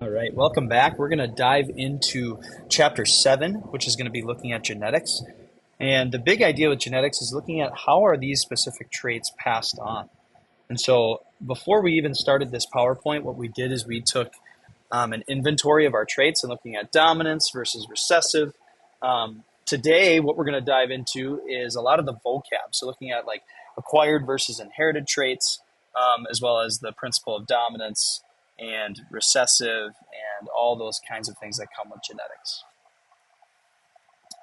All right, welcome back. We're going to dive into chapter 7, which is going to be looking at genetics. And the big idea with genetics is looking at how are these specific traits passed on. And so before we even started this PowerPoint, what we did is we took an inventory of our traits and looking at dominance versus recessive. Today, what we're going to dive into is a lot of the vocab. So looking at like acquired versus inherited traits, as well as the principle of dominance and recessive and all those kinds of things that come with genetics.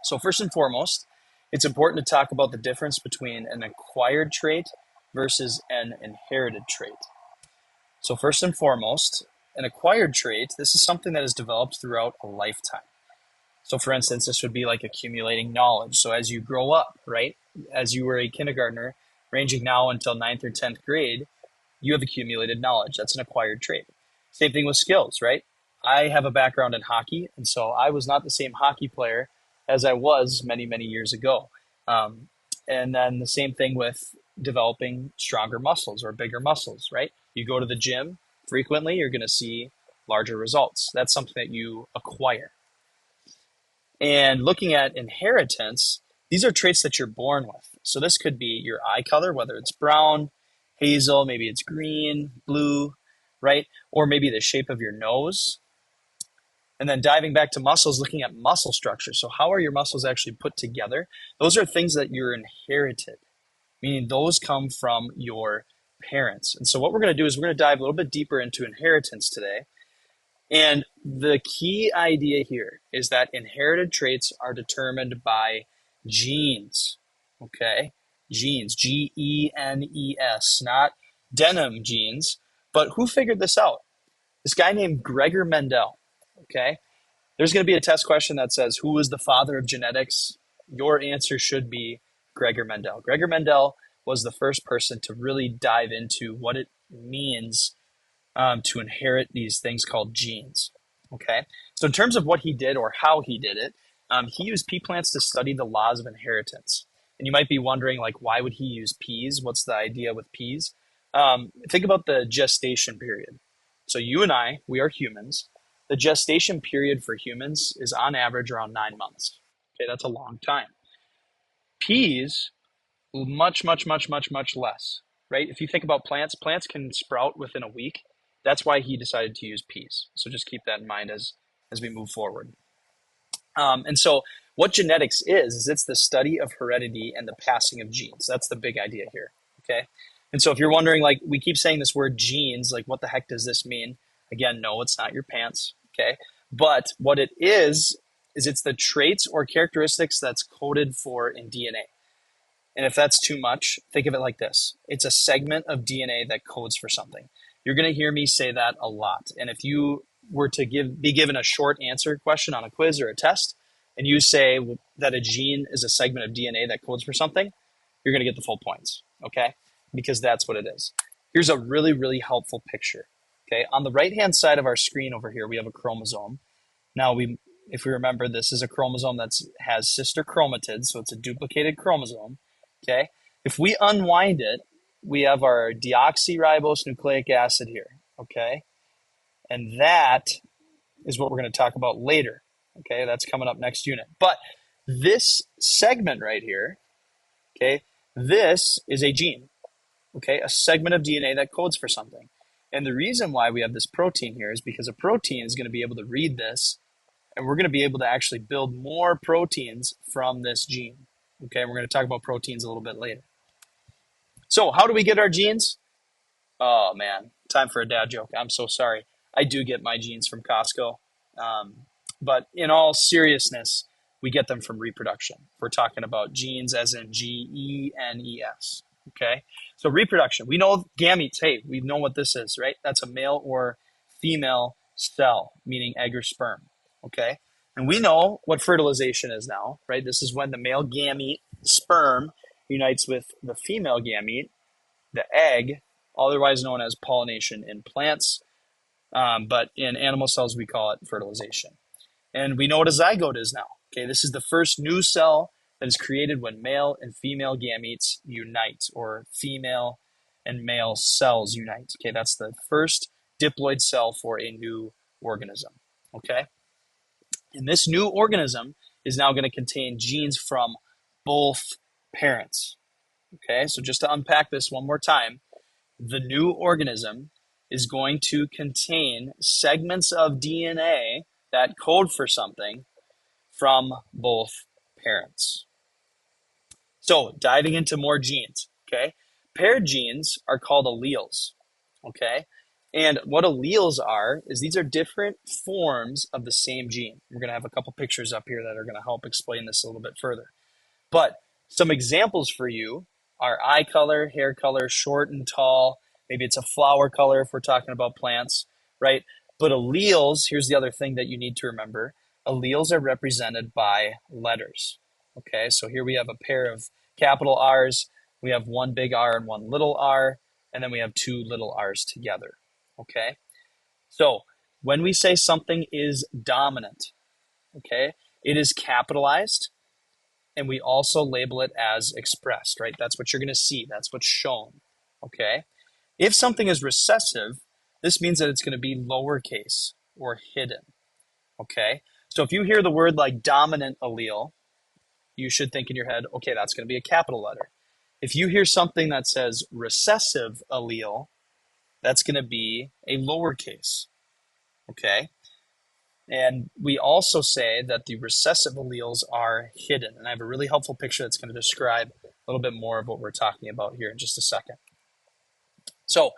So first and foremost, it's important to talk about the difference between an acquired trait versus an inherited trait. So first and foremost, an acquired trait, this is something that is developed throughout a lifetime. So for instance, this would be like accumulating knowledge. So as you grow up, right, as you were a kindergartner, ranging now until 9th or 10th grade, you have accumulated knowledge. That's an acquired trait. Same thing with skills, right? I have a background in hockey, and so I was not the same hockey player as I was many, many years ago. And then the same thing with developing stronger muscles or bigger muscles, right? You go to the gym frequently, you're going to see larger results. That's something that you acquire. And looking at inheritance, these are traits that you're born with. So this could be your eye color, whether it's brown, hazel, maybe it's green, blue, right? Or maybe the shape of your nose. And then diving back to muscles, looking at muscle structure. So how are your muscles actually put together? Those are things that you're inherited, meaning those come from your parents. And so what we're going to do is we're going to dive a little bit deeper into inheritance today. And the key idea here is that inherited traits are determined by genes, okay? Genes, Genes, not denim jeans. But who figured this out? This guy named Gregor Mendel, okay? There's going to be a test question that says, who was the father of genetics? Your answer should be Gregor Mendel. Gregor Mendel was the first person to really dive into what it means to inherit these things called genes. Okay, so in terms of what he did or how he did it, he used pea plants to study the laws of inheritance. And you might be wondering, like, why would he use peas? What's the idea with peas? Think about the gestation period. So you and I, we are humans. The gestation period for humans is on average around 9 months. Okay, that's a long time. Peas, much, much, much, much, much less, right? If you think about plants, plants can sprout within a week. That's why he decided to use peas. So just keep that in mind as we move forward. And so what genetics is it's the study of heredity and the passing of genes. That's the big idea here, okay? And so if you're wondering, like, we keep saying this word genes, like, what the heck does this mean? Again, no, it's not your pants, okay? But what it is it's the traits or characteristics that's coded for in DNA. And if that's too much, think of it like this. It's a segment of DNA that codes for something. You're going to hear me say that a lot. And if you were to be given a short answer question on a quiz or a test, and you say that a gene is a segment of DNA that codes for something, you're going to get the full points, okay? Because that's what it is. Here's a really, really helpful picture, okay? On the right-hand side of our screen over here, we have a chromosome. Now, if we remember, this is a chromosome that has sister chromatids, so it's a duplicated chromosome. Okay, if we unwind it, we have our deoxyribose nucleic acid here. Okay, and that is what we're going to talk about later. Okay, that's coming up next unit. But this segment right here, okay, this is a gene. Okay, a segment of DNA that codes for something. And the reason why we have this protein here is because a protein is going to be able to read this, and we're going to be able to actually build more proteins from this gene. Okay, we're going to talk about proteins a little bit later. So how do we get our genes? Oh man, time for a dad joke. I'm so sorry. I do get my genes from Costco. But in all seriousness, we get them from reproduction. We're talking about genes as in Genes. Okay, so reproduction. We know gametes. Hey, we know what this is, right? That's a male or female cell, meaning egg or sperm. Okay, and we know what fertilization is now, right? This is when the male gamete, sperm, unites with the female gamete, the egg, otherwise known as pollination in plants. But in animal cells, we call it fertilization. And we know what a zygote is now. Okay, this is the first new cell that is created when male and female gametes unite, or female and male cells unite. Okay, that's the first diploid cell for a new organism. Okay? And this new organism is now going to contain genes from both parents. Okay, so just to unpack this one more time, the new organism is going to contain segments of DNA that code for something from both parents. So, diving into more genes, okay? Paired genes are called alleles, okay? And what alleles are is these are different forms of the same gene. We're going to have a couple pictures up here that are going to help explain this a little bit further. But some examples for you are eye color, hair color, short and tall. Maybe it's a flower color if we're talking about plants, right? But alleles, here's the other thing that you need to remember. Alleles are represented by letters. Okay, so here we have a pair of capital R's. We have one big R and one little r, and then we have two little r's together. Okay, so when we say something is dominant, okay, it is capitalized, and we also label it as expressed, right? That's what you're going to see. That's what's shown, okay? If something is recessive, this means that it's going to be lowercase or hidden, okay? So if you hear the word like dominant allele, you should think in your head, okay, that's going to be a capital letter. If you hear something that says recessive allele, that's going to be a lowercase, okay? And we also say that the recessive alleles are hidden. And I have a really helpful picture that's going to describe a little bit more of what we're talking about here in just a second. So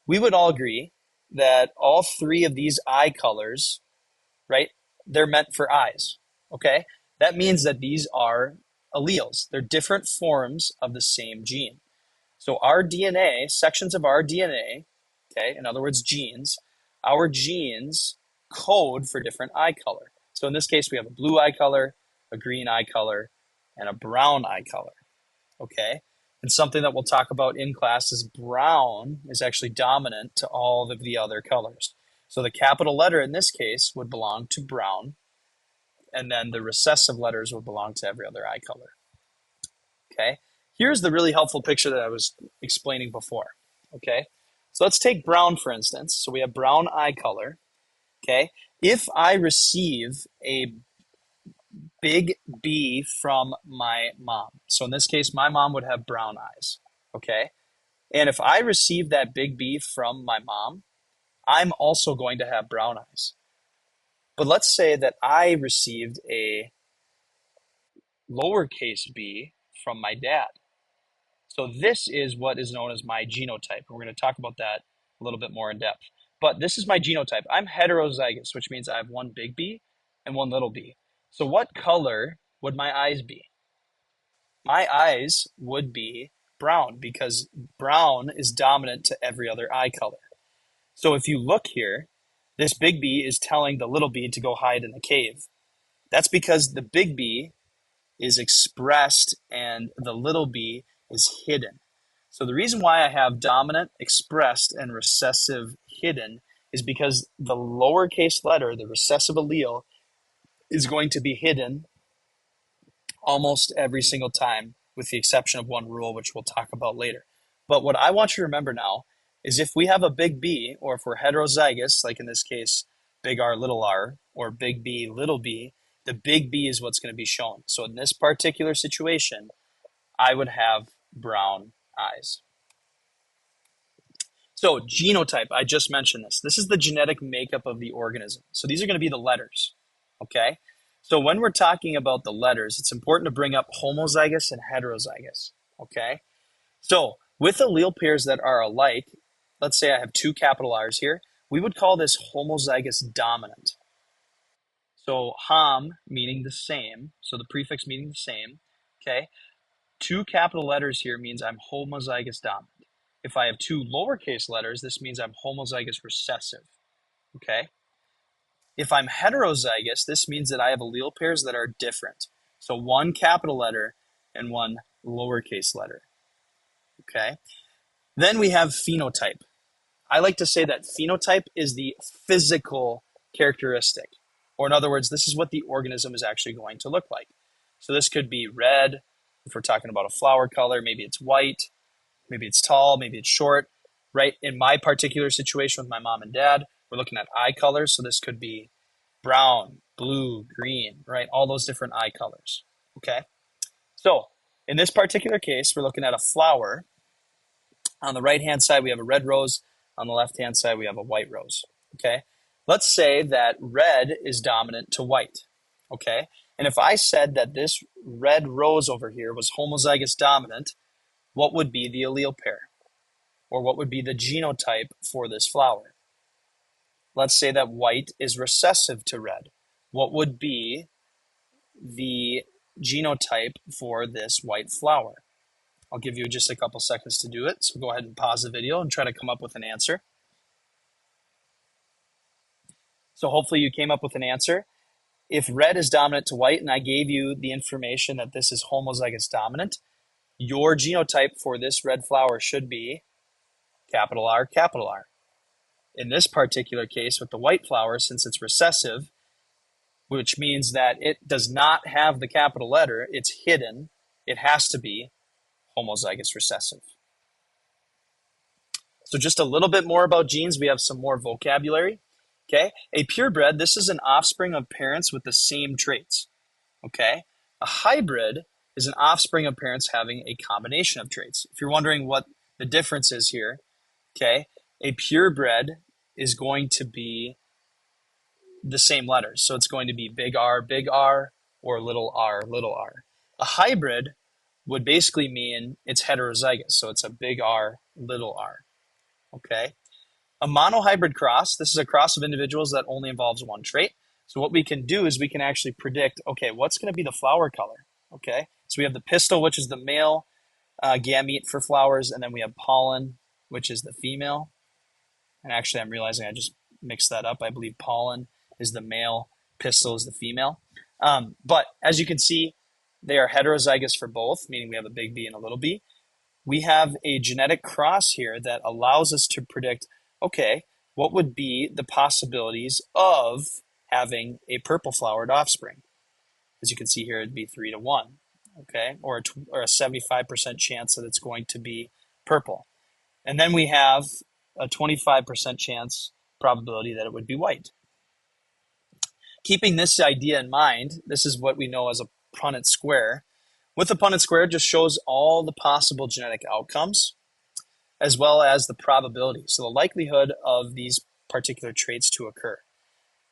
we would all agree that all three of these eye colors, right, they're meant for eyes, okay? That means that these are alleles. They're different forms of the same gene. So our DNA, sections of our DNA, okay, in other words, genes, our genes code for different eye color. So in this case, we have a blue eye color, a green eye color, and a brown eye color, okay? And something that we'll talk about in class is brown is actually dominant to all of the other colors. So the capital letter in this case would belong to brown, and then the recessive letters would belong to every other eye color, okay? Here's the really helpful picture that I was explaining before, okay? So let's take brown, for instance. So we have brown eye color, okay? If I receive a big B from my mom, so in this case, my mom would have brown eyes, okay? And if I receive that big B from my mom, I'm also going to have brown eyes. But let's say that I received a lowercase b from my dad. So this is what is known as my genotype. We're going to talk about that a little bit more in depth. But this is my genotype. I'm heterozygous, which means I have one big B and one little b. So what color would my eyes be? My eyes would be brown because brown is dominant to every other eye color. So if you look here, this big B is telling the little b to go hide in the cave. That's because the big B is expressed and the little b is hidden. So the reason why I have dominant, expressed, and recessive hidden is because the lowercase letter, the recessive allele, is going to be hidden almost every single time, with the exception of one rule, which we'll talk about later. But what I want you to remember now is if we have a big B, or if we're heterozygous, like in this case, big R, little r, or big B, little b, the big B is what's going to be shown. So in this particular situation, I would have brown eyes. So genotype, I just mentioned this. This is the genetic makeup of the organism. So these are going to be the letters, okay? So when we're talking about the letters, it's important to bring up homozygous and heterozygous, okay? So with allele pairs that are alike, let's say I have two capital R's here, we would call this homozygous dominant. So hom meaning the same, so the prefix meaning the same, okay? Two capital letters here means I'm homozygous dominant. If I have two lowercase letters, this means I'm homozygous recessive, okay? If I'm heterozygous, this means that I have allele pairs that are different. So one capital letter and one lowercase letter, okay? Then we have phenotype. I like to say that phenotype is the physical characteristic. Or in other words, this is what the organism is actually going to look like. So this could be red, if we're talking about a flower color, maybe it's white, maybe it's tall, maybe it's short, right? In my particular situation with my mom and dad, We're looking at eye colors, so this could be brown, blue, green, right? All those different eye colors, okay? So in this particular case, we're looking at a flower. On the right-hand side, we have a red rose. On the left-hand side, we have a white rose, okay? Let's say that red is dominant to white, okay? And if I said that this red rose over here was homozygous dominant, what would be the allele pair? Or what would be the genotype for this flower? Let's say that white is recessive to red. What would be the genotype for this white flower? I'll give you just a couple seconds to do it. So go ahead and pause the video and try to come up with an answer. So hopefully you came up with an answer. If red is dominant to white and I gave you the information that this is homozygous dominant, your genotype for this red flower should be capital R, capital R. In this particular case with the white flower, since it's recessive, which means that it does not have the capital letter, it's hidden, it has to be homozygous recessive. So just a little bit more about genes. We have some more vocabulary. Okay, a purebred, this is an offspring of parents with the same traits. Okay, a hybrid is an offspring of parents having a combination of traits. If you're wondering what the difference is here, okay, a purebred is going to be the same letters. So it's going to be big R, or little r, little r. A hybrid would basically mean it's heterozygous. So it's a big R, little r. Okay. A monohybrid cross, this is a cross of individuals that only involves one trait. So what we can do is we can actually predict, okay, what's going to be the flower color? Okay. So we have the pistil, which is the male gamete for flowers, and then we have pollen, which is the female. And actually, I'm realizing I just mixed that up. I believe pollen is the male, pistil is the female. But as you can see, they are heterozygous for both, meaning we have a big B and a little b. We have a genetic cross here that allows us to predict, okay, what would be the possibilities of having a purple flowered offspring? As you can see here, it'd be 3 to 1, okay, or a 75% chance that it's going to be purple. And then we have a 25% chance probability that it would be white. Keeping this idea in mind, this is what we know as a Punnett square. With the Punnett square, it just shows all the possible genetic outcomes as well as the probability, so the likelihood of these particular traits to occur.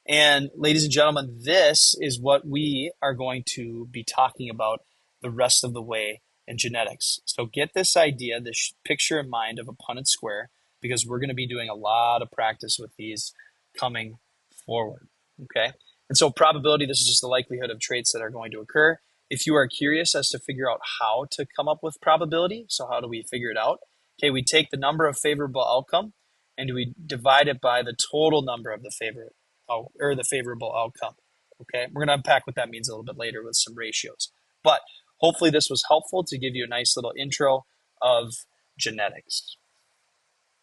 And ladies and gentlemen, this is what we are going to be talking about the rest of the way in genetics. So get this idea, this picture in mind of a Punnett square, because we're going to be doing a lot of practice with these coming forward, okay? And so probability, this is just the likelihood of traits that are going to occur. If you are curious as to figure out how to come up with probability, so how do we figure it out? Okay, we take the number of favorable outcome and we divide it by the total number of the favorable outcome. Okay, we're going to unpack what that means a little bit later with some ratios. But hopefully this was helpful to give you a nice little intro of genetics.